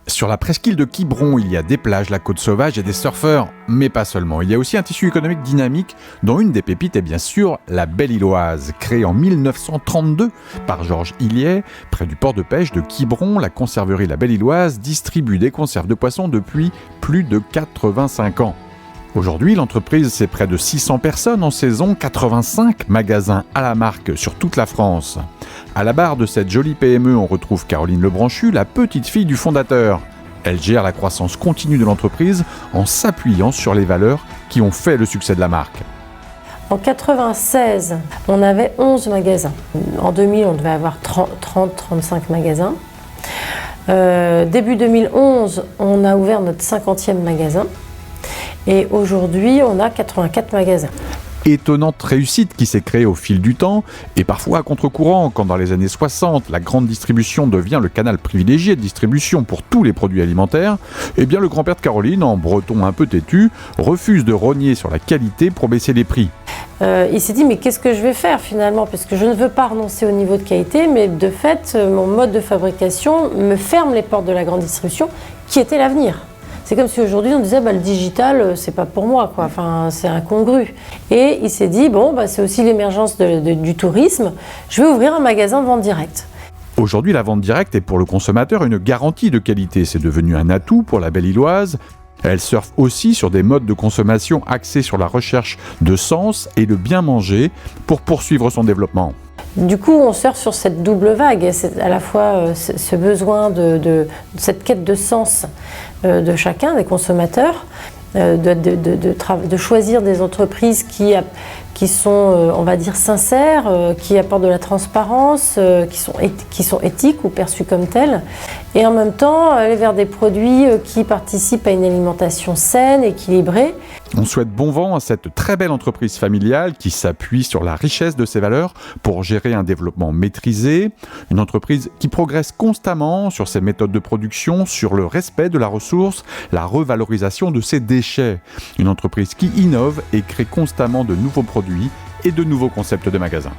Sur la presqu'île de Quiberon, il y a des plages, la côte sauvage et des surfeurs, mais pas seulement. Il y a aussi un tissu économique dynamique dont une des pépites est bien sûr la Belle-Îloise. Créée en 1932 par Georges Illier, près du port de pêche de Quiberon, la conserverie La Belle-Îloise distribue des conserves de poissons depuis plus de 85 ans. Aujourd'hui, l'entreprise, c'est près de 600 personnes en saison, 85 magasins à la marque sur toute la France. À la barre de cette jolie PME, on retrouve Caroline Lebranchu, la petite fille du fondateur. Elle gère la croissance continue de l'entreprise en s'appuyant sur les valeurs qui ont fait le succès de la marque. En 1996, on avait 11 magasins. En 2000, on devait avoir 30-35 magasins. Début 2011, on a ouvert notre 50e magasin. Et aujourd'hui, on a 84 magasins. Étonnante réussite qui s'est créée au fil du temps, et parfois à contre-courant, quand dans les années 60, la grande distribution devient le canal privilégié de distribution pour tous les produits alimentaires, eh bien le grand-père de Caroline, en breton un peu têtu, refuse de rogner sur la qualité pour baisser les prix. Il s'est dit, mais qu'est-ce que je vais faire finalement? Parce que je ne veux pas renoncer au niveau de qualité, mais de fait, mon mode de fabrication me ferme les portes de la grande distribution, qui était l'avenir. C'est comme si aujourd'hui on disait le digital c'est pas pour moi quoi. Enfin c'est incongru. Et il s'est dit c'est aussi l'émergence du tourisme. Je vais ouvrir un magasin de vente directe. Aujourd'hui la vente directe est pour le consommateur une garantie de qualité. C'est devenu un atout pour la Belle-Îloise. Elle surfe aussi sur des modes de consommation axés sur la recherche de sens et de bien manger pour poursuivre son développement. Du coup, on surfe sur cette double vague. C'est à la fois ce besoin de cette quête de sens de chacun, des consommateurs, de choisir des entreprises qui sont, on va dire, sincères, qui apportent de la transparence, qui sont éthiques ou perçues comme telles, et en même temps aller vers des produits qui participent à une alimentation saine, équilibrée. On souhaite bon vent à cette très belle entreprise familiale qui s'appuie sur la richesse de ses valeurs pour gérer un développement maîtrisé, une entreprise qui progresse constamment sur ses méthodes de production, sur le respect de la ressource, la revalorisation de ses déchets, une entreprise qui innove et crée constamment de nouveaux produits et de nouveaux concepts de magasins.